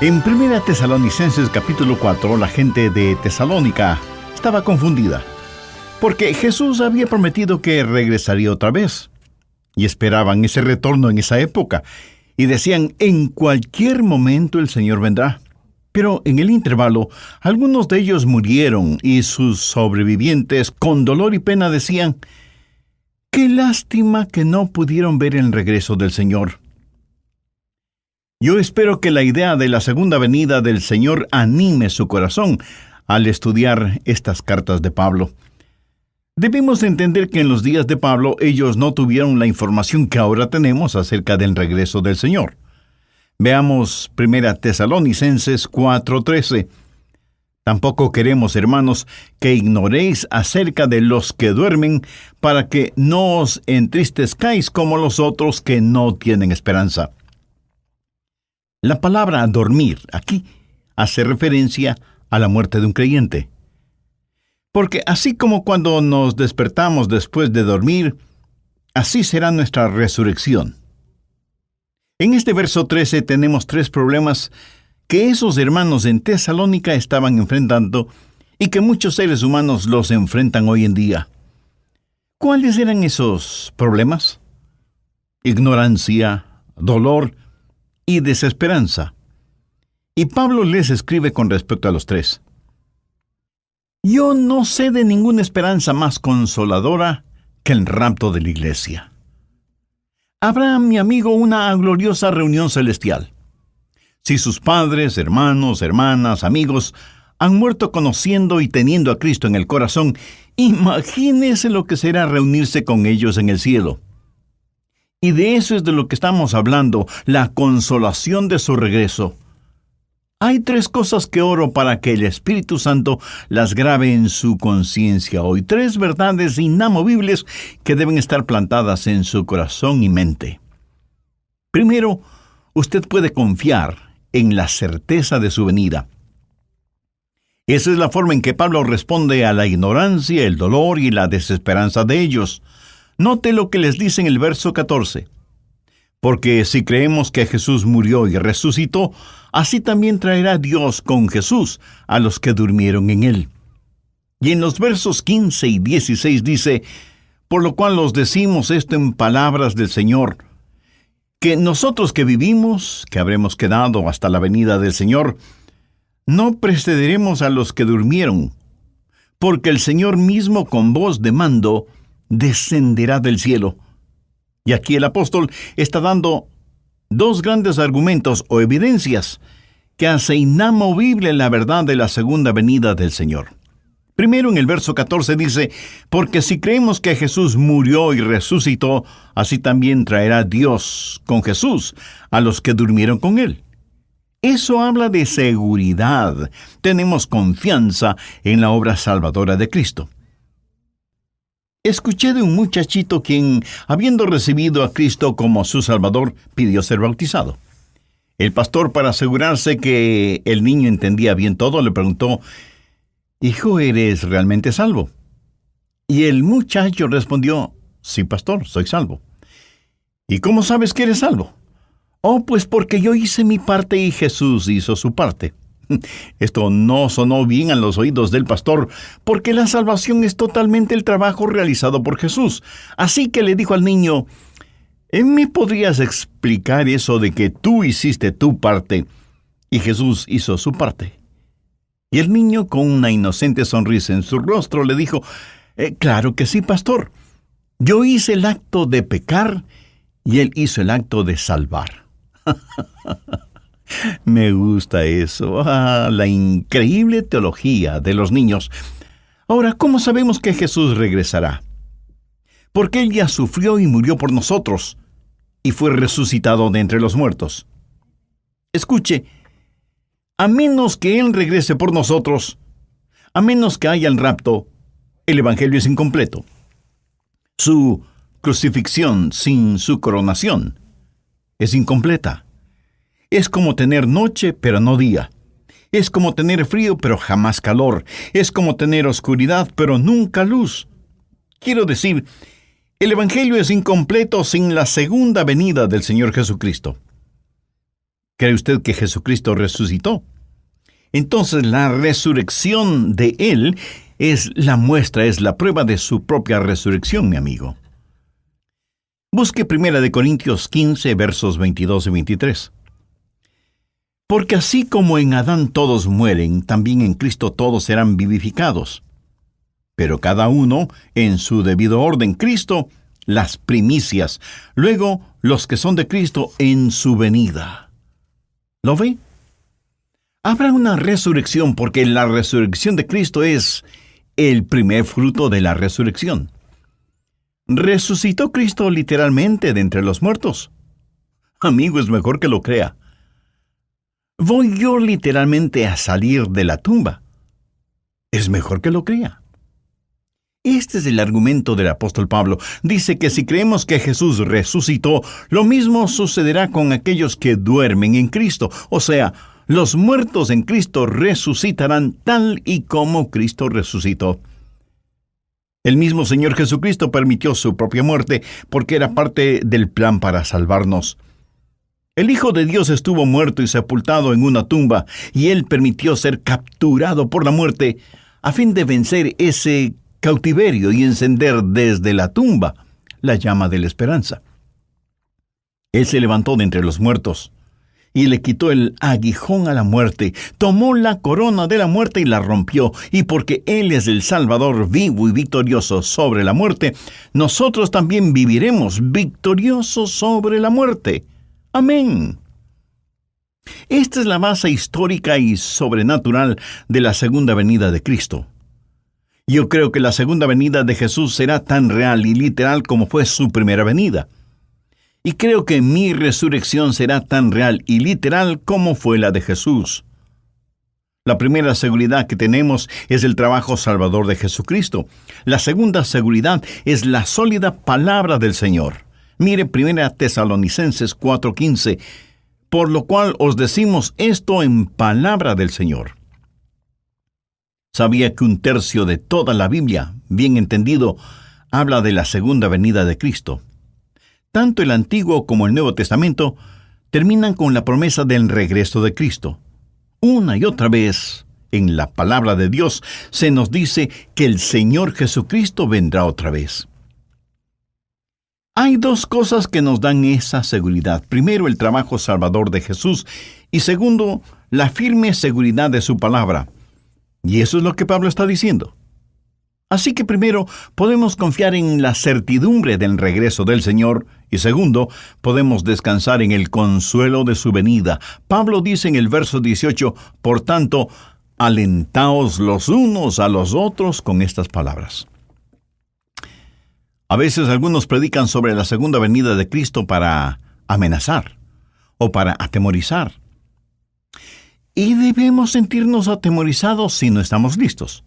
En 1 Tesalonicenses capítulo 4, la gente de Tesalónica estaba confundida, porque Jesús había prometido que regresaría otra vez, y esperaban ese retorno en esa época, y decían, en cualquier momento el Señor vendrá. Pero en el intervalo, algunos de ellos murieron, y sus sobrevivientes, con dolor y pena, decían, qué lástima que no pudieron ver el regreso del Señor. Yo espero que la idea de la segunda venida del Señor anime su corazón al estudiar estas cartas de Pablo. Debemos entender que en los días de Pablo ellos no tuvieron la información que ahora tenemos acerca del regreso del Señor. Veamos 1 Tesalonicenses 4:13. Tampoco queremos, hermanos, que ignoréis acerca de los que duermen, para que no os entristezcáis como los otros que no tienen esperanza. La palabra dormir aquí hace referencia a la muerte de un creyente. Porque así como cuando nos despertamos después de dormir, así será nuestra resurrección. En este verso 13 tenemos 3 problemas que esos hermanos en Tesalónica estaban enfrentando y que muchos seres humanos los enfrentan hoy en día. ¿Cuáles eran esos problemas? Ignorancia, dolor y desesperanza. Y Pablo les escribe con respecto a los 3. Yo no sé de ninguna esperanza más consoladora que el rapto de la iglesia. Habrá, mi amigo, una gloriosa reunión celestial. Si sus padres, hermanos, hermanas, amigos han muerto conociendo y teniendo a Cristo en el corazón, imagínese lo que será reunirse con ellos en el cielo. Y de eso es de lo que estamos hablando, la consolación de su regreso. Hay 3 cosas que oro para que el Espíritu Santo las grabe en su conciencia hoy. 3 verdades inamovibles que deben estar plantadas en su corazón y mente. Primero, usted puede confiar en la certeza de su venida. Esa es la forma en que Pablo responde a la ignorancia, el dolor y la desesperanza de ellos. Note lo que les dice en el verso 14. Porque si creemos que Jesús murió y resucitó, así también traerá Dios con Jesús a los que durmieron en él. Y en los versos 15 y 16 dice, por lo cual os decimos esto en palabras del Señor, que nosotros que vivimos, que habremos quedado hasta la venida del Señor, no precederemos a los que durmieron, porque el Señor mismo con voz de mando descenderá del cielo. Y aquí el apóstol está dando 2 grandes argumentos o evidencias que hace inamovible la verdad de la segunda venida del Señor. Primero, en el verso 14 dice, porque si creemos que Jesús murió y resucitó, así también traerá Dios con Jesús a los que durmieron con él. Eso habla de seguridad. Tenemos confianza en la obra salvadora de Cristo. Escuché de un muchachito quien, habiendo recibido a Cristo como su Salvador, pidió ser bautizado. El pastor, para asegurarse que el niño entendía bien todo, le preguntó, «Hijo, ¿eres realmente salvo?» Y el muchacho respondió, «Sí, pastor, soy salvo». «¿Y cómo sabes que eres salvo?» «Oh, pues porque yo hice mi parte y Jesús hizo su parte». Esto no sonó bien a los oídos del pastor, porque la salvación es totalmente el trabajo realizado por Jesús. Así que le dijo al niño, ¿me podrías explicar eso de que tú hiciste tu parte y Jesús hizo su parte? Y el niño, con una inocente sonrisa en su rostro, le dijo, claro que sí, pastor. Yo hice el acto de pecar y él hizo el acto de salvar. Me gusta eso, la increíble teología de los niños. Ahora, ¿cómo sabemos que Jesús regresará? Porque Él ya sufrió y murió por nosotros, y fue resucitado de entre los muertos. Escuche, a menos que Él regrese por nosotros, a menos que haya el rapto, el Evangelio es incompleto. Su crucifixión sin su coronación es incompleta. Es como tener noche, pero no día. Es como tener frío, pero jamás calor. Es como tener oscuridad, pero nunca luz. Quiero decir, el Evangelio es incompleto sin la segunda venida del Señor Jesucristo. ¿Cree usted que Jesucristo resucitó? Entonces la resurrección de Él es la muestra, es la prueba de su propia resurrección, mi amigo. Busque 1 Corintios 15, versos 22 y 23. Porque así como en Adán todos mueren, también en Cristo todos serán vivificados. Pero cada uno en su debido orden. Cristo, las primicias. Luego, los que son de Cristo en su venida. ¿Lo ve? Habrá una resurrección porque la resurrección de Cristo es el primer fruto de la resurrección. ¿Resucitó Cristo literalmente de entre los muertos? Amigo, es mejor que lo crea. ¿Voy yo literalmente a salir de la tumba? Es mejor que lo crea. Este es el argumento del apóstol Pablo. Dice que si creemos que Jesús resucitó, lo mismo sucederá con aquellos que duermen en Cristo. O sea, los muertos en Cristo resucitarán tal y como Cristo resucitó. El mismo Señor Jesucristo permitió su propia muerte porque era parte del plan para salvarnos. El Hijo de Dios estuvo muerto y sepultado en una tumba, y Él permitió ser capturado por la muerte a fin de vencer ese cautiverio y encender desde la tumba la llama de la esperanza. Él se levantó de entre los muertos y le quitó el aguijón a la muerte, tomó la corona de la muerte y la rompió, y porque Él es el Salvador vivo y victorioso sobre la muerte, nosotros también viviremos victoriosos sobre la muerte. Amén. Esta es la base histórica y sobrenatural de la segunda venida de Cristo. Yo creo que la segunda venida de Jesús será tan real y literal como fue su primera venida. Y creo que mi resurrección será tan real y literal como fue la de Jesús. La primera seguridad que tenemos es el trabajo salvador de Jesucristo. La segunda seguridad es la sólida palabra del Señor. Mire 1 Tesalonicenses 4:15, por lo cual os decimos esto en palabra del Señor. ¿Sabía que 1/3 de toda la Biblia, bien entendido, habla de la segunda venida de Cristo? Tanto el Antiguo como el Nuevo Testamento terminan con la promesa del regreso de Cristo. Una y otra vez, en la palabra de Dios, se nos dice que el Señor Jesucristo vendrá otra vez. Hay dos cosas que nos dan esa seguridad. Primero, el trabajo salvador de Jesús, y segundo, la firme seguridad de su palabra. Y eso es lo que Pablo está diciendo. Así que primero, podemos confiar en la certidumbre del regreso del Señor, y segundo, podemos descansar en el consuelo de su venida. Pablo dice en el verso 18, por tanto, alentaos los unos a los otros con estas palabras. A veces algunos predican sobre la segunda venida de Cristo para amenazar o para atemorizar. Y debemos sentirnos atemorizados si no estamos listos.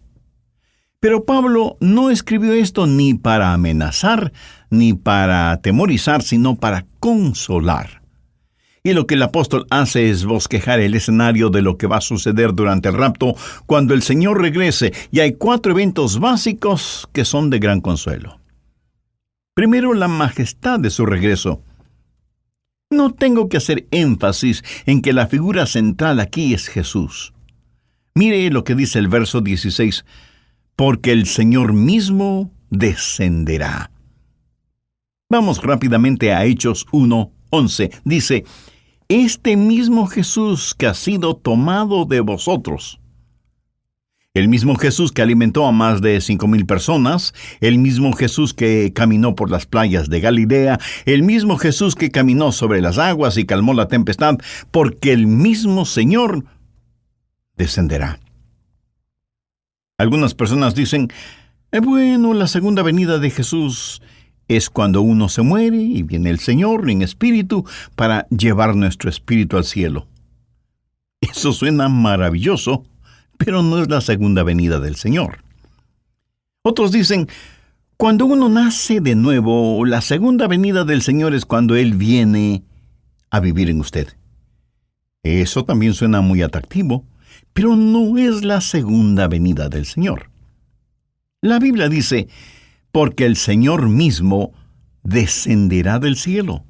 Pero Pablo no escribió esto ni para amenazar, ni para atemorizar, sino para consolar. Y lo que el apóstol hace es bosquejar el escenario de lo que va a suceder durante el rapto cuando el Señor regrese, y hay 4 eventos básicos que son de gran consuelo. Primero, la majestad de su regreso. No tengo que hacer énfasis en que la figura central aquí es Jesús. Mire lo que dice el verso 16, porque el Señor mismo descenderá. Vamos rápidamente a Hechos 1:11. Dice, este mismo Jesús que ha sido tomado de vosotros. El mismo Jesús que alimentó a más de 5,000 personas, el mismo Jesús que caminó por las playas de Galilea, el mismo Jesús que caminó sobre las aguas y calmó la tempestad, porque el mismo Señor descenderá. Algunas personas dicen, bueno, la segunda venida de Jesús es cuando uno se muere y viene el Señor en espíritu para llevar nuestro espíritu al cielo. Eso suena maravilloso, pero no es la segunda venida del Señor. Otros dicen, cuando uno nace de nuevo, la segunda venida del Señor es cuando Él viene a vivir en usted. Eso también suena muy atractivo, pero no es la segunda venida del Señor. La Biblia dice, porque el Señor mismo descenderá del cielo.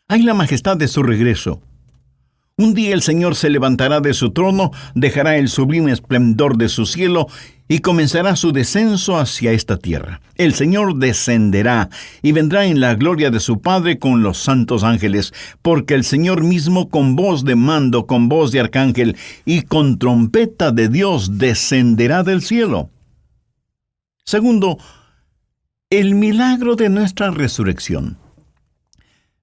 Hay la majestad de su regreso. Un día el Señor se levantará de su trono, dejará el sublime esplendor de su cielo y comenzará su descenso hacia esta tierra. El Señor descenderá y vendrá en la gloria de su Padre con los santos ángeles, porque el Señor mismo con voz de mando, con voz de arcángel y con trompeta de Dios descenderá del cielo. Segundo, el milagro de nuestra resurrección.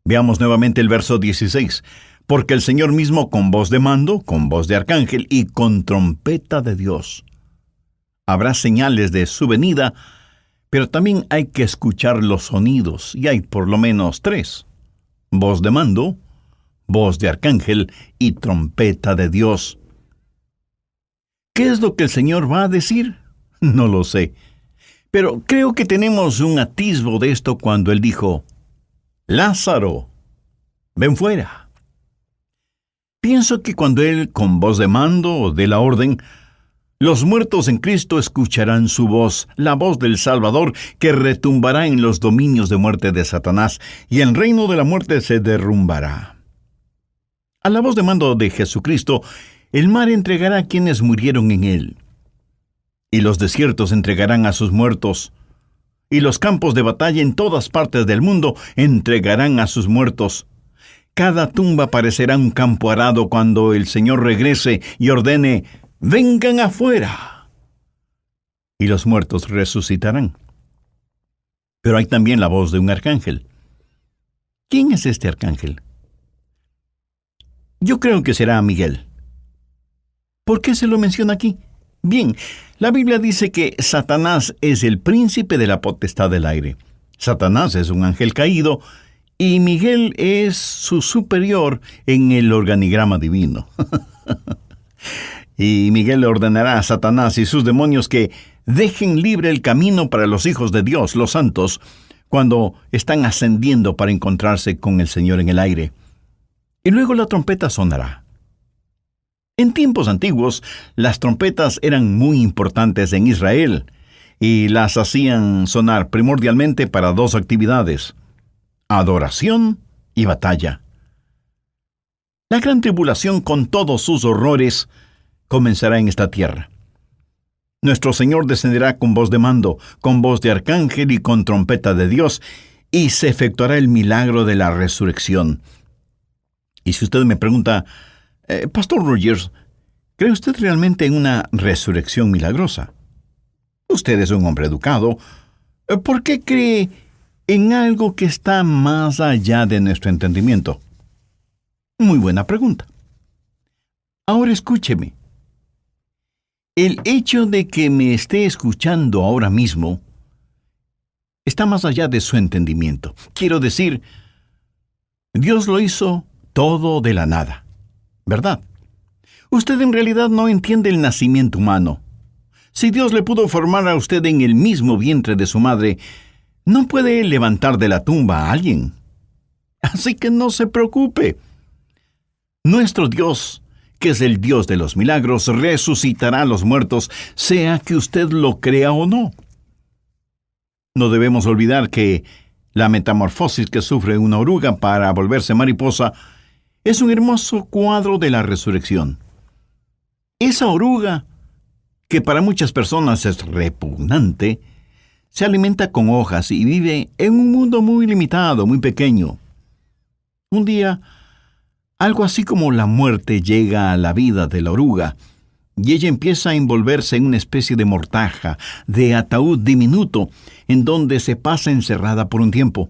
Veamos nuevamente el verso 16. Porque el Señor mismo con voz de mando, con voz de arcángel y con trompeta de Dios. Habrá señales de su venida, pero también hay que escuchar los sonidos, y hay por lo menos 3. Voz de mando, voz de arcángel y trompeta de Dios. ¿Qué es lo que el Señor va a decir? No lo sé, pero creo que tenemos un atisbo de esto cuando Él dijo, Lázaro, ven fuera. Pienso que cuando Él, con voz de mando, dé la orden, los muertos en Cristo escucharán su voz, la voz del Salvador, que retumbará en los dominios de muerte de Satanás, y el reino de la muerte se derrumbará. A la voz de mando de Jesucristo, el mar entregará a quienes murieron en él, y los desiertos entregarán a sus muertos, y los campos de batalla en todas partes del mundo entregarán a sus muertos. Cada tumba parecerá un campo arado cuando el Señor regrese y ordene, ¡vengan afuera! Y los muertos resucitarán. Pero hay también la voz de un arcángel. ¿Quién es este arcángel? Yo creo que será Miguel. ¿Por qué se lo menciona aquí? Bien, la Biblia dice que Satanás es el príncipe de la potestad del aire. Satanás es un ángel caído, y Miguel es su superior en el organigrama divino. Y Miguel le ordenará a Satanás y sus demonios que dejen libre el camino para los hijos de Dios, los santos, cuando están ascendiendo para encontrarse con el Señor en el aire. Y luego la trompeta sonará. En tiempos antiguos, las trompetas eran muy importantes en Israel, y las hacían sonar primordialmente para 2 actividades: adoración y batalla. La gran tribulación con todos sus horrores comenzará en esta tierra. Nuestro Señor descenderá con voz de mando, con voz de arcángel y con trompeta de Dios, y se efectuará el milagro de la resurrección. Y si usted me pregunta, Pastor Rogers, ¿cree usted realmente en una resurrección milagrosa? Usted es un hombre educado. ¿Por qué cree en algo que está más allá de nuestro entendimiento? Muy buena pregunta. Ahora escúcheme. El hecho de que me esté escuchando ahora mismo está más allá de su entendimiento. Quiero decir, Dios lo hizo todo de la nada, ¿verdad? Usted en realidad no entiende el nacimiento humano. Si Dios le pudo formar a usted en el mismo vientre de su madre, no puede levantar de la tumba a alguien. Así que no se preocupe. Nuestro Dios, que es el Dios de los milagros, resucitará a los muertos, sea que usted lo crea o no. No debemos olvidar que la metamorfosis que sufre una oruga para volverse mariposa es un hermoso cuadro de la resurrección. Esa oruga, que para muchas personas es repugnante, se alimenta con hojas y vive en un mundo muy limitado, muy pequeño. Un día, algo así como la muerte llega a la vida de la oruga, y ella empieza a envolverse en una especie de mortaja, de ataúd diminuto, en donde se pasa encerrada por un tiempo.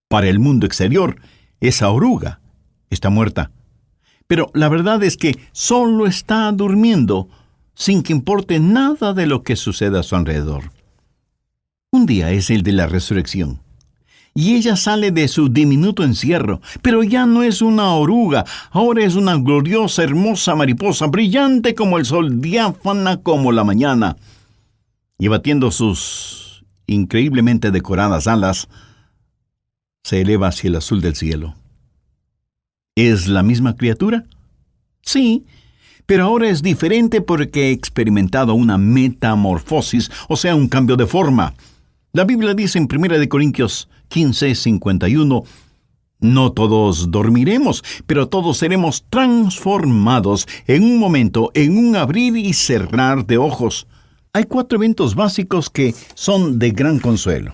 Para el mundo exterior, esa oruga está muerta. Pero la verdad es que solo está durmiendo, sin que importe nada de lo que suceda a su alrededor. Un día es el de la resurrección, y ella sale de su diminuto encierro, pero ya no es una oruga, ahora es una gloriosa, hermosa mariposa, brillante como el sol, diáfana como la mañana, y batiendo sus increíblemente decoradas alas, se eleva hacia el azul del cielo. ¿Es la misma criatura? Sí, pero ahora es diferente porque he experimentado una metamorfosis, o sea, un cambio de forma. La Biblia dice en 1 Corintios 15:51, No todos dormiremos, pero todos seremos transformados en un momento, en un abrir y cerrar de ojos. Hay 4 eventos básicos que son de gran consuelo.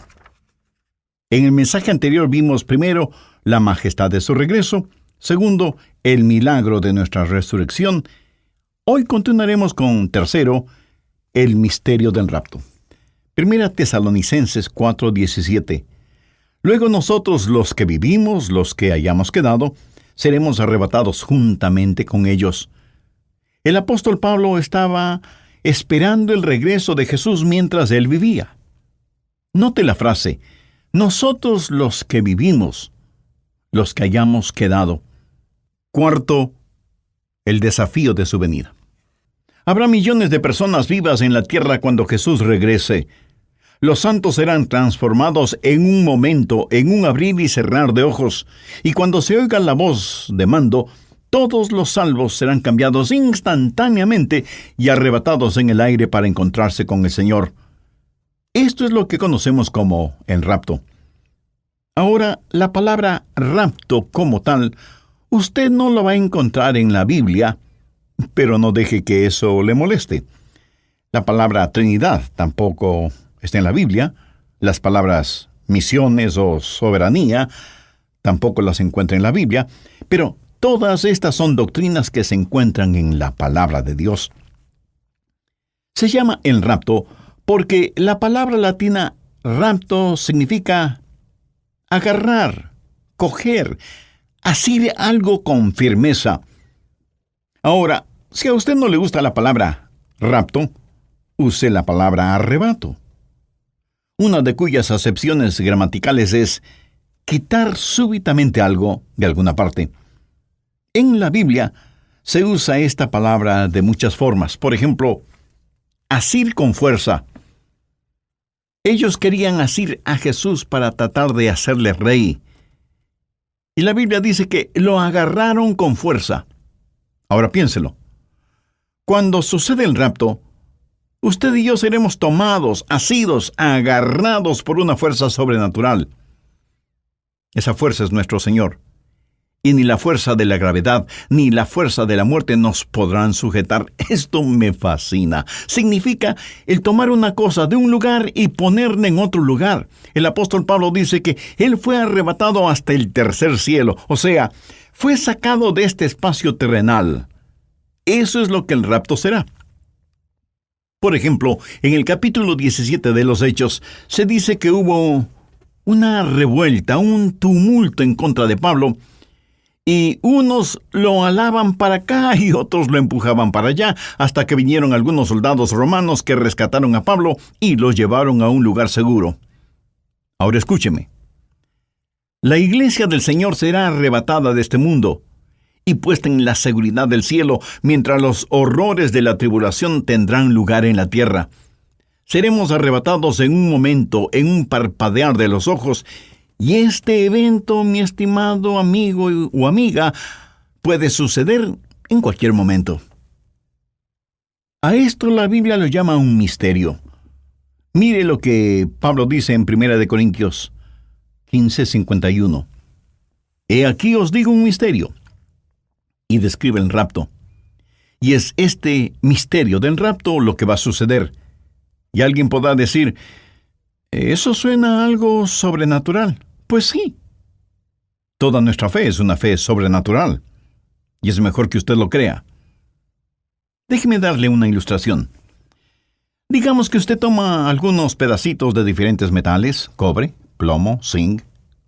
En el mensaje anterior vimos primero la majestad de su regreso, segundo, el milagro de nuestra resurrección. Hoy continuaremos con tercero, el misterio del rapto. Primera Tesalonicenses 4:17. Luego nosotros, los que vivimos, los que hayamos quedado, seremos arrebatados juntamente con ellos. El apóstol Pablo estaba esperando el regreso de Jesús mientras él vivía. Note la frase, nosotros los que vivimos, los que hayamos quedado. Cuarto, el desafío de su venida. Habrá millones de personas vivas en la tierra cuando Jesús regrese. Los santos serán transformados en un momento, en un abrir y cerrar de ojos, y cuando se oiga la voz de mando, todos los salvos serán cambiados instantáneamente y arrebatados en el aire para encontrarse con el Señor. Esto es lo que conocemos como el rapto. Ahora, la palabra rapto como tal, usted no la va a encontrar en la Biblia, pero no deje que eso le moleste. La palabra Trinidad tampoco está en la Biblia. Las palabras misiones o soberanía tampoco las encuentra en la Biblia, pero todas estas son doctrinas que se encuentran en la palabra de Dios. Se llama el rapto porque la palabra latina rapto significa agarrar, coger, asir algo con firmeza. Ahora, si a usted no le gusta la palabra rapto, use la palabra arrebato. Una de cuyas acepciones gramaticales es quitar súbitamente algo de alguna parte. En la Biblia se usa esta palabra de muchas formas. Por ejemplo, asir con fuerza. Ellos querían asir a Jesús para tratar de hacerle rey. Y la Biblia dice que lo agarraron con fuerza. Ahora piénselo. Cuando sucede el rapto, usted y yo seremos tomados, asidos, agarrados por una fuerza sobrenatural. Esa fuerza es nuestro Señor. Y ni la fuerza de la gravedad, ni la fuerza de la muerte nos podrán sujetar. Esto me fascina. Significa el tomar una cosa de un lugar y ponerla en otro lugar. El apóstol Pablo dice que él fue arrebatado hasta el tercer cielo. O sea, fue sacado de este espacio terrenal. Eso es lo que el rapto será. Por ejemplo, en el capítulo 17 de los Hechos, se dice que hubo una revuelta, un tumulto en contra de Pablo, y unos lo alaban para acá y otros lo empujaban para allá, hasta que vinieron algunos soldados romanos que rescataron a Pablo y lo llevaron a un lugar seguro. Ahora escúcheme. La iglesia del Señor será arrebatada de este mundo y puesta en la seguridad del cielo, mientras los horrores de la tribulación tendrán lugar en la tierra. Seremos arrebatados en un momento, en un parpadear de los ojos, y este evento, mi estimado amigo o amiga, puede suceder en cualquier momento. A esto la Biblia lo llama un misterio. Mire lo que Pablo dice en 1 Corintios 15:51. He aquí os digo un misterio. Y describe el rapto. Y es este misterio del rapto lo que va a suceder. Y alguien podrá decir, ¿eso suena a algo sobrenatural? Pues sí. Toda nuestra fe es una fe sobrenatural. Y es mejor que usted lo crea. Déjeme darle una ilustración. Digamos que usted toma algunos pedacitos de diferentes metales, cobre, plomo, zinc,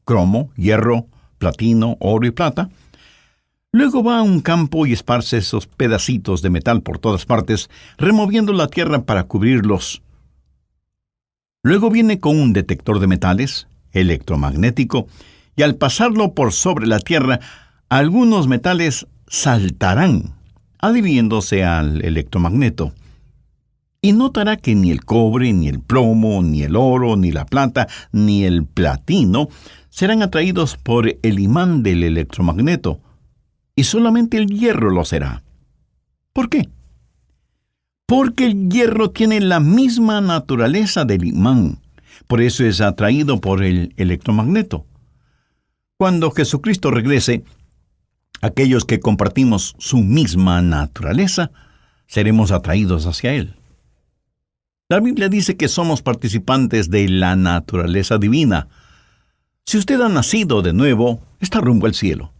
cromo, hierro, platino, oro y plata. Luego va a un campo y esparce esos pedacitos de metal por todas partes, removiendo la tierra para cubrirlos. Luego viene con un detector de metales, electromagnético, y al pasarlo por sobre la tierra, algunos metales saltarán, adhiriéndose al electromagneto. Y notará que ni el cobre, ni el plomo, ni el oro, ni la plata, ni el platino serán atraídos por el imán del electromagneto, y solamente el hierro lo será. ¿Por qué? Porque el hierro tiene la misma naturaleza del imán. Por eso es atraído por el electromagneto. Cuando Jesucristo regrese, aquellos que compartimos su misma naturaleza, seremos atraídos hacia Él. La Biblia dice que somos participantes de la naturaleza divina. Si usted ha nacido de nuevo, está rumbo al cielo.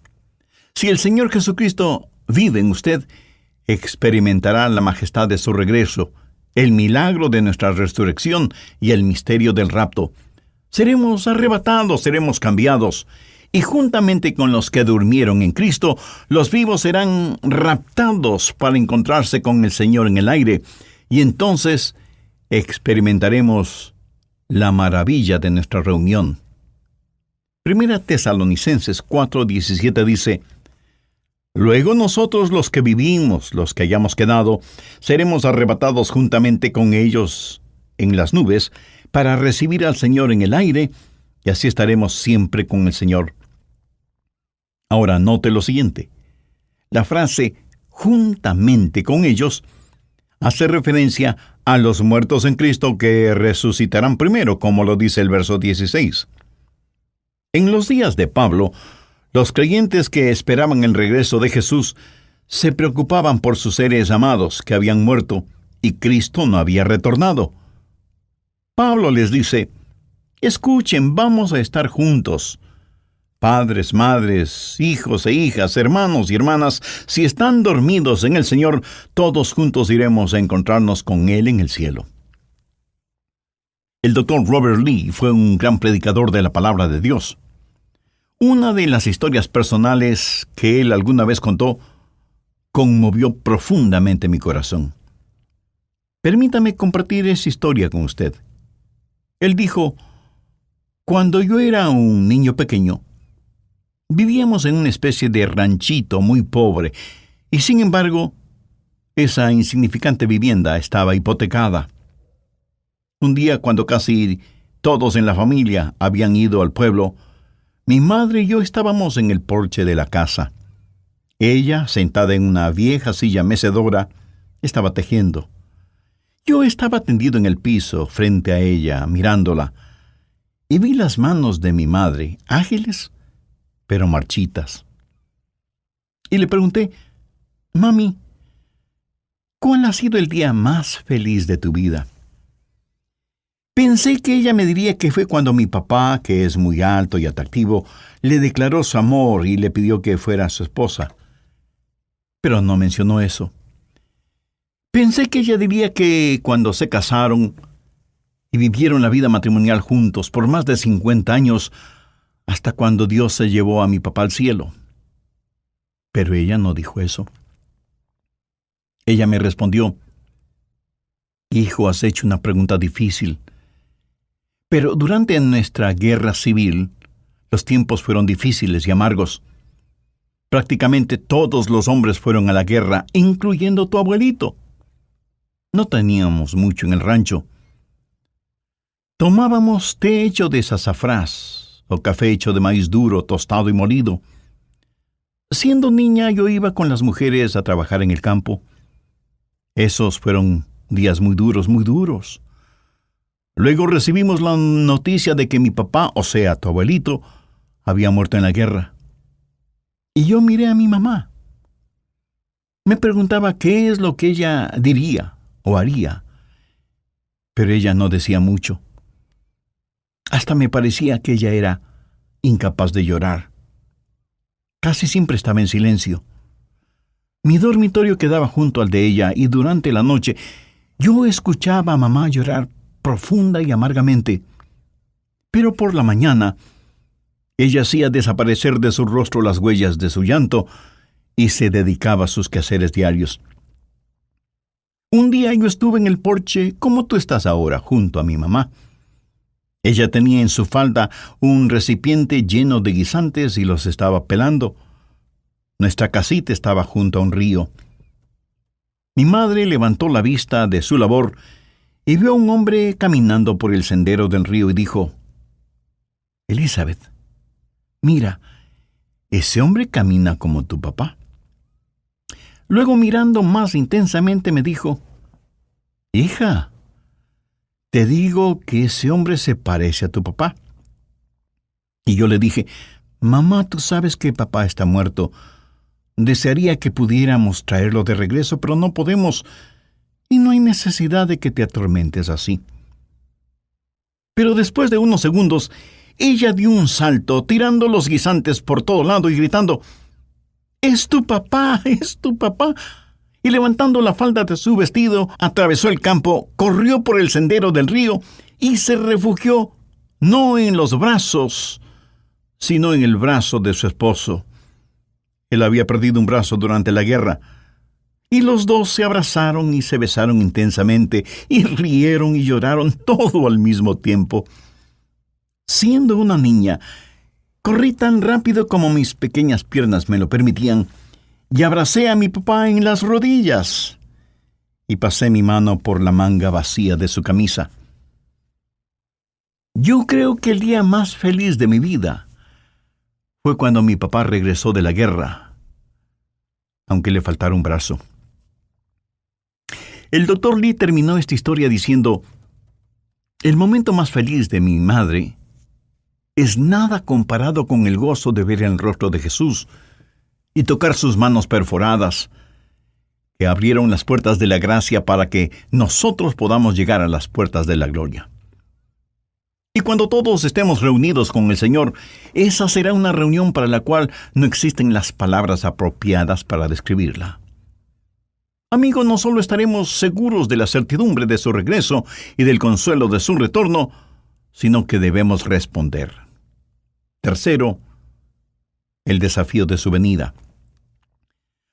Si el Señor Jesucristo vive en usted, experimentará la majestad de su regreso, el milagro de nuestra resurrección y el misterio del rapto. Seremos arrebatados, seremos cambiados, y juntamente con los que durmieron en Cristo, los vivos serán raptados para encontrarse con el Señor en el aire, y entonces experimentaremos la maravilla de nuestra reunión. Primera Tesalonicenses 4:17 dice: Luego nosotros los que vivimos, los que hayamos quedado, seremos arrebatados juntamente con ellos en las nubes para recibir al Señor en el aire, y así estaremos siempre con el Señor. Ahora note lo siguiente. La frase juntamente con ellos hace referencia a los muertos en Cristo que resucitarán primero, como lo dice el verso 16. En los días de Pablo, los creyentes que esperaban el regreso de Jesús se preocupaban por sus seres amados que habían muerto y Cristo no había retornado. Pablo les dice: escuchen, vamos a estar juntos. Padres, madres, hijos e hijas, hermanos y hermanas, si están dormidos en el Señor, todos juntos iremos a encontrarnos con Él en el cielo. El Dr. Robert Lee fue un gran predicador de la palabra de Dios. Una de las historias personales que él alguna vez contó conmovió profundamente mi corazón. Permítame compartir esa historia con usted. Él dijo: cuando yo era un niño pequeño, vivíamos en una especie de ranchito muy pobre, y sin embargo, esa insignificante vivienda estaba hipotecada. Un día, cuando casi todos en la familia habían ido al pueblo, mi madre y yo estábamos en el porche de la casa. Ella, sentada en una vieja silla mecedora, estaba tejiendo. Yo estaba tendido en el piso frente a ella, mirándola, y vi las manos de mi madre, ágiles, pero marchitas. Y le pregunté: Mami, ¿cuál ha sido el día más feliz de tu vida? Pensé que ella me diría que fue cuando mi papá, que es muy alto y atractivo, le declaró su amor y le pidió que fuera su esposa. Pero no mencionó eso. Pensé que ella diría que cuando se casaron y vivieron la vida matrimonial juntos por más de 50 años, hasta cuando Dios se llevó a mi papá al cielo. Pero ella no dijo eso. Ella me respondió: Hijo, has hecho una pregunta difícil. Pero durante nuestra guerra civil, los tiempos fueron difíciles y amargos. Prácticamente todos los hombres fueron a la guerra, incluyendo tu abuelito. No teníamos mucho en el rancho. Tomábamos té hecho de sazafrás o café hecho de maíz duro, tostado y molido. Siendo niña, yo iba con las mujeres a trabajar en el campo. Esos fueron días muy duros, muy duros. Luego recibimos la noticia de que mi papá, o sea, tu abuelito, había muerto en la guerra. Y yo miré a mi mamá. Me preguntaba qué es lo que ella diría o haría. Pero ella no decía mucho. Hasta me parecía que ella era incapaz de llorar. Casi siempre estaba en silencio. Mi dormitorio quedaba junto al de ella y durante la noche yo escuchaba a mamá llorar profunda y amargamente. Pero por la mañana, ella hacía desaparecer de su rostro las huellas de su llanto y se dedicaba a sus quehaceres diarios. Un día yo estuve en el porche, como tú estás ahora, junto a mi mamá. Ella tenía en su falda un recipiente lleno de guisantes y los estaba pelando. Nuestra casita estaba junto a un río. Mi madre levantó la vista de su labor y vio a un hombre caminando por el sendero del río y dijo: Elizabeth, mira, ese hombre camina como tu papá. Luego, mirando más intensamente, me dijo: Hija, te digo que ese hombre se parece a tu papá. Y yo le dije: Mamá, tú sabes que papá está muerto. Desearía que pudiéramos traerlo de regreso, pero no podemos, y no hay necesidad de que te atormentes así. Pero después de unos segundos, ella dio un salto, tirando los guisantes por todo lado y gritando: «¡Es tu papá! ¡Es tu papá!». Y levantando la falda de su vestido, atravesó el campo, corrió por el sendero del río y se refugió no en los brazos, sino en el brazo de su esposo. Él había perdido un brazo durante la guerra, y los dos se abrazaron y se besaron intensamente, y rieron y lloraron todo al mismo tiempo. Siendo una niña, corrí tan rápido como mis pequeñas piernas me lo permitían, y abracé a mi papá en las rodillas, y pasé mi mano por la manga vacía de su camisa. Yo creo que el día más feliz de mi vida fue cuando mi papá regresó de la guerra, aunque le faltara un brazo. El doctor Lee terminó esta historia diciendo: «El momento más feliz de mi madre es nada comparado con el gozo de ver el rostro de Jesús y tocar sus manos perforadas, que abrieron las puertas de la gracia para que nosotros podamos llegar a las puertas de la gloria». Y cuando todos estemos reunidos con el Señor, esa será una reunión para la cual no existen las palabras apropiadas para describirla. Amigo, no solo estaremos seguros de la certidumbre de su regreso y del consuelo de su retorno, sino que debemos responder. Tercero, el desafío de su venida.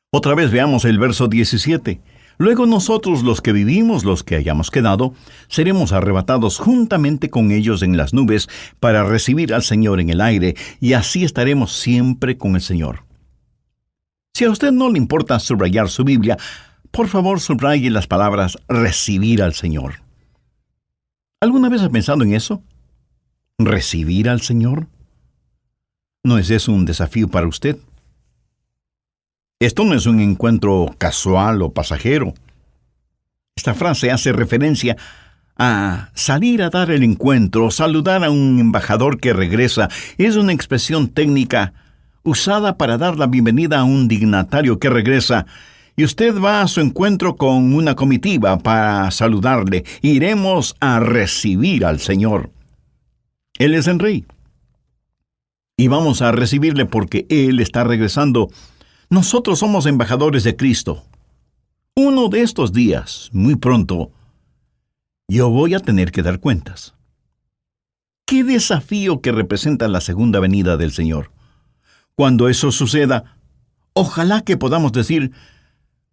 Otra vez veamos el verso 17. «Luego nosotros, los que vivimos, los que hayamos quedado, seremos arrebatados juntamente con ellos en las nubes para recibir al Señor en el aire, y así estaremos siempre con el Señor». Si a usted no le importa subrayar su Biblia, por favor subraye las palabras «recibir al Señor». ¿Alguna vez ha pensado en eso? ¿Recibir al Señor? ¿No es eso un desafío para usted? Esto no es un encuentro casual o pasajero. Esta frase hace referencia a salir a dar el encuentro, saludar a un embajador que regresa. Es una expresión técnica usada para dar la bienvenida a un dignatario que regresa, y usted va a su encuentro con una comitiva para saludarle. Iremos a recibir al Señor. Él es el Rey, y vamos a recibirle porque Él está regresando. Nosotros somos embajadores de Cristo. Uno de estos días, muy pronto, yo voy a tener que dar cuentas. ¡Qué desafío que representa la segunda venida del Señor! Cuando eso suceda, ojalá que podamos decir: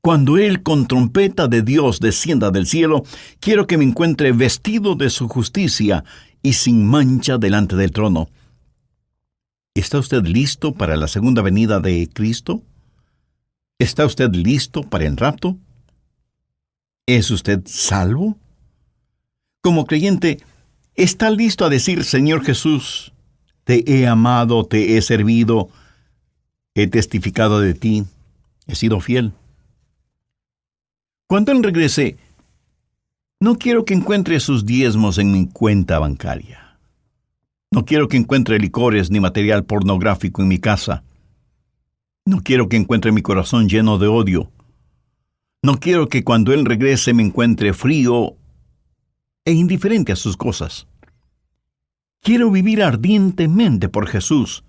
«Cuando Él con trompeta de Dios descienda del cielo, quiero que me encuentre vestido de su justicia y sin mancha delante del trono». ¿Está usted listo para la segunda venida de Cristo? ¿Está usted listo para el rapto? ¿Es usted salvo? Como creyente, ¿está listo a decir: «Señor Jesús, te he amado, te he servido, he testificado de ti, he sido fiel»? Cuando Él regrese, no quiero que encuentre sus diezmos en mi cuenta bancaria. No quiero que encuentre licores ni material pornográfico en mi casa. No quiero que encuentre mi corazón lleno de odio. No quiero que cuando Él regrese me encuentre frío e indiferente a sus cosas. Quiero vivir ardientemente por Jesús.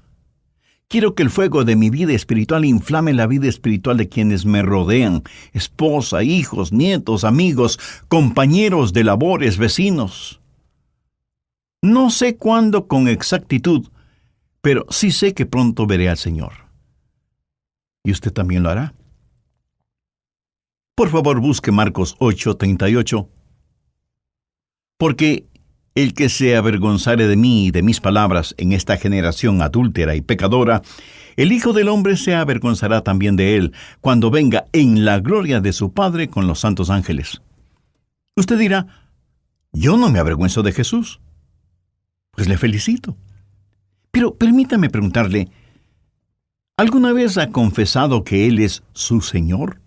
Quiero que el fuego de mi vida espiritual inflame la vida espiritual de quienes me rodean: esposa, hijos, nietos, amigos, compañeros de labores, vecinos. No sé cuándo con exactitud, pero sí sé que pronto veré al Señor. ¿Y usted también lo hará? Por favor, busque Marcos 8:38. «Porque el que se avergonzare de mí y de mis palabras en esta generación adúltera y pecadora, el Hijo del Hombre se avergonzará también de él, cuando venga en la gloria de su Padre con los santos ángeles». Usted dirá: «Yo no me avergüenzo de Jesús». Pues le felicito. Pero permítame preguntarle, ¿alguna vez ha confesado que Él es su Señor?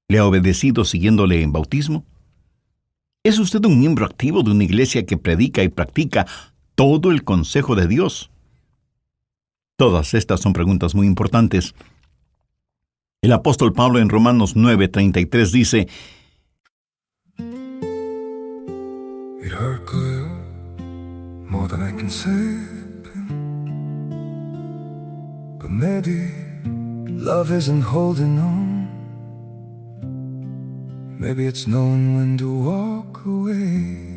¿Le ha obedecido siguiéndole en bautismo? ¿Es usted un miembro activo de una iglesia que predica y practica todo el consejo de Dios? Todas estas son preguntas muy importantes. El apóstol Pablo en Romanos 9:33 dice: It hurt clear, more than I can say. But maybe love isn't holding on. Maybe it's knowing when to walk away.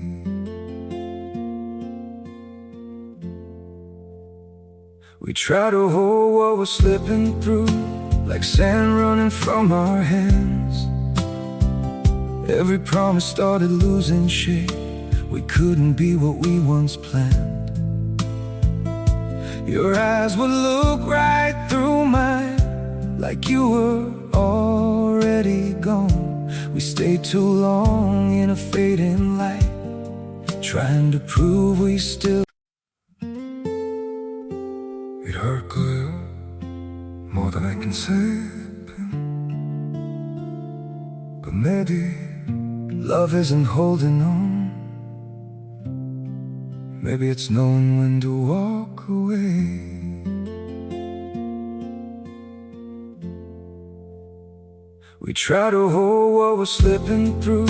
We try to hold what we're slipping through, like sand running from our hands. Every promise started losing shape. We couldn't be what we once planned. Your eyes would look right through mine, like you were already gone. We stayed too long in a fading light, trying to prove we still. It hurt clear, more than I can say. But maybe love isn't holding on. Maybe it's knowing when to walk away. We try to hold what we're slipping through,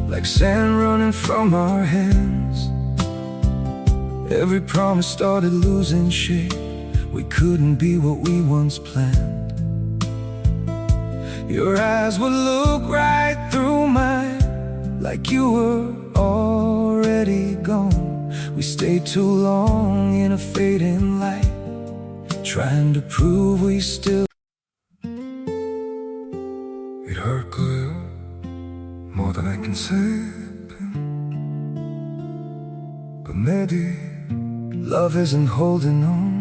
like sand running from our hands. Every promise started losing shape. We couldn't be what we once planned. Your eyes would look right through mine, like you were already gone. We stayed too long in a fading light, trying to prove we still. It hurt clear, more than I can say. But maybe love isn't holding on.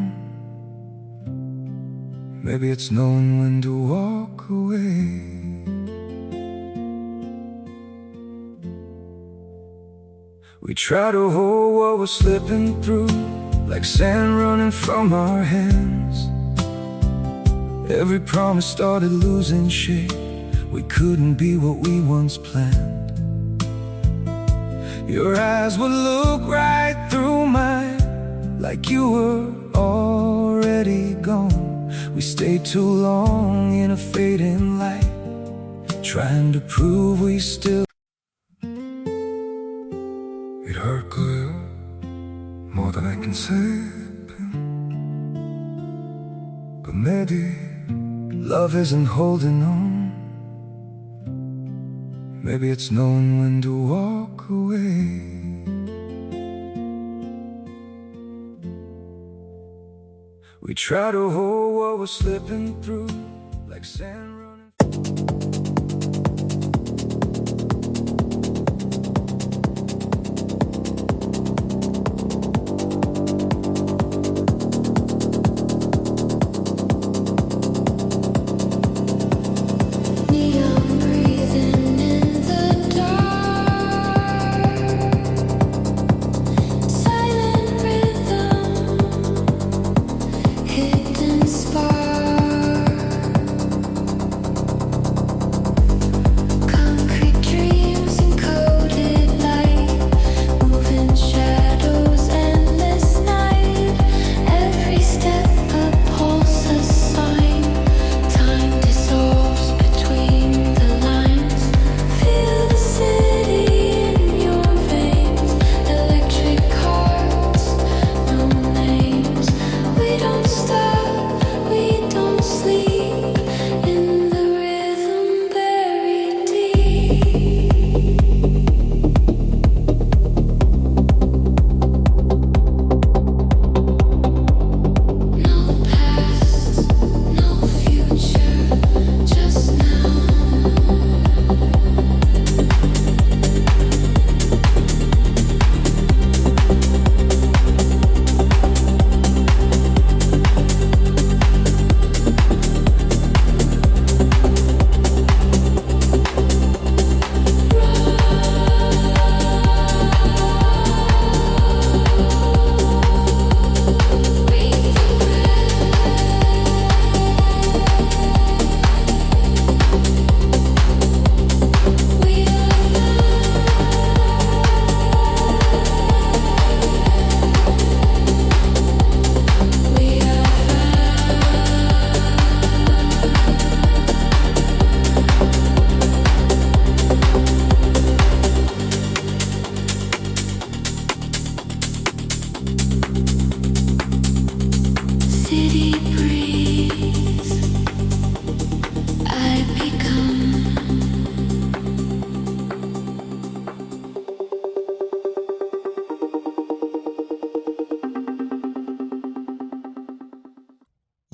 Maybe it's knowing when to walk away. We try to hold what we're slipping through, like sand running from our hands. Every promise started losing shape. We couldn't be what we once planned. Your eyes would look right through mine, like you were already gone. We stayed too long in a fading light, trying to prove we still. It hurt clear, more than I can say. But maybe love isn't holding on. Maybe it's knowing when to walk away. We try to hold what we're slipping through, like sand running. Time dissolves between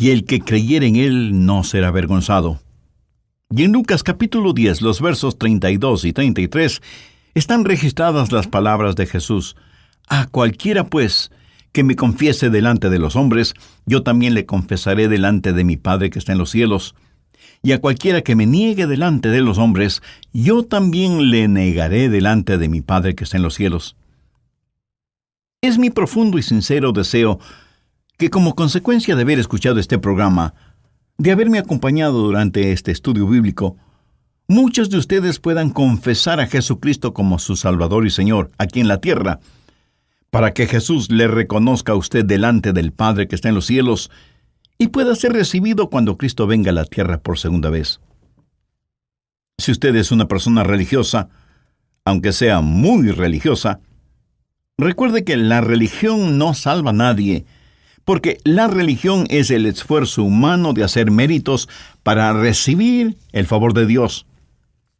y el que creyere en él no será avergonzado. Y en Lucas capítulo 10, los versos 32 y 33, están registradas las palabras de Jesús: a cualquiera, pues, que me confiese delante de los hombres, yo también le confesaré delante de mi Padre que está en los cielos. Y a cualquiera que me niegue delante de los hombres, yo también le negaré delante de mi Padre que está en los cielos. Es mi profundo y sincero deseo que, como consecuencia de haber escuchado este programa, de haberme acompañado durante este estudio bíblico, muchos de ustedes puedan confesar a Jesucristo como su Salvador y Señor aquí en la tierra, para que Jesús le reconozca a usted delante del Padre que está en los cielos y pueda ser recibido cuando Cristo venga a la tierra por segunda vez. Si usted es una persona religiosa, aunque sea muy religiosa, recuerde que la religión no salva a nadie, porque la religión es el esfuerzo humano de hacer méritos para recibir el favor de Dios.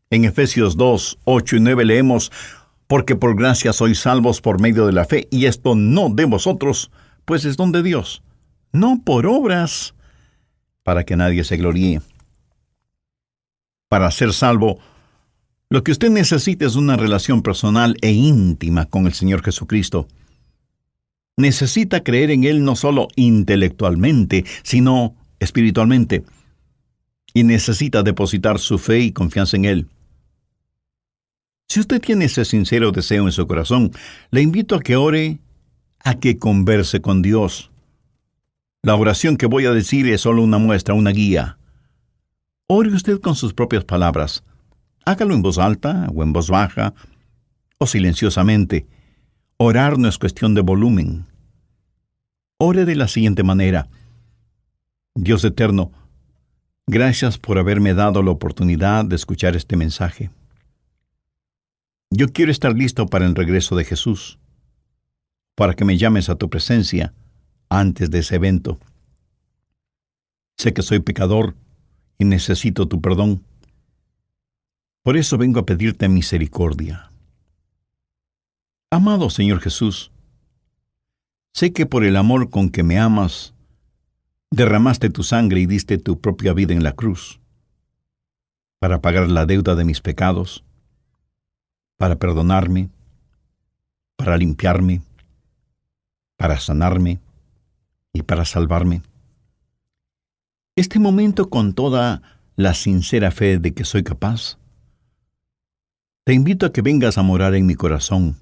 En Efesios 2, 8 y 9 leemos: porque por gracia sois salvos por medio de la fe, y esto no de vosotros, pues es don de Dios, no por obras, para que nadie se gloríe. Para ser salvo, lo que usted necesita es una relación personal e íntima con el Señor Jesucristo. Necesita creer en Él no solo intelectualmente, sino espiritualmente. Y necesita depositar su fe y confianza en Él. Si usted tiene ese sincero deseo en su corazón, le invito a que ore, a que converse con Dios. La oración que voy a decir es solo una muestra, una guía. Ore usted con sus propias palabras. Hágalo en voz alta o en voz baja o silenciosamente. Orar no es cuestión de volumen. Ore de la siguiente manera: Dios eterno, gracias por haberme dado la oportunidad de escuchar este mensaje. Yo quiero estar listo para el regreso de Jesús, para que me llames a tu presencia antes de ese evento. Sé que soy pecador y necesito tu perdón. Por eso vengo a pedirte misericordia. Amado Señor Jesús, sé que por el amor con que me amas, derramaste tu sangre y diste tu propia vida en la cruz, para pagar la deuda de mis pecados, para perdonarme, para limpiarme, para sanarme y para salvarme. Este momento, con toda la sincera fe de que soy capaz, te invito a que vengas a morar en mi corazón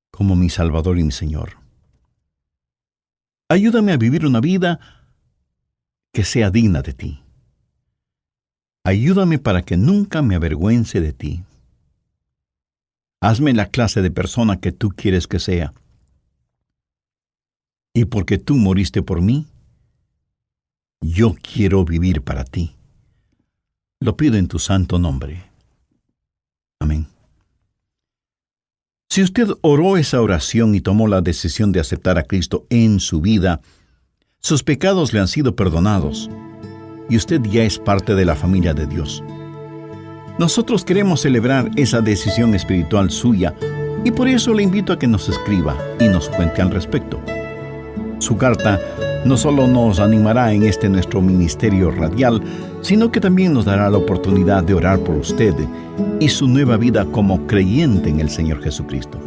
como mi Salvador y mi Señor. Ayúdame a vivir una vida que sea digna de ti. Ayúdame para que nunca me avergüence de ti. Hazme la clase de persona que tú quieres que sea. Y porque tú moriste por mí, yo quiero vivir para ti. Lo pido en tu santo nombre. Amén. Si usted oró esa oración y tomó la decisión de aceptar a Cristo en su vida, sus pecados le han sido perdonados y usted ya es parte de la familia de Dios. Nosotros queremos celebrar esa decisión espiritual suya y por eso le invito a que nos escriba y nos cuente al respecto. Su carta no solo nos animará en este nuestro ministerio radial, sino que también nos dará la oportunidad de orar por usted y su nueva vida como creyente en el Señor Jesucristo.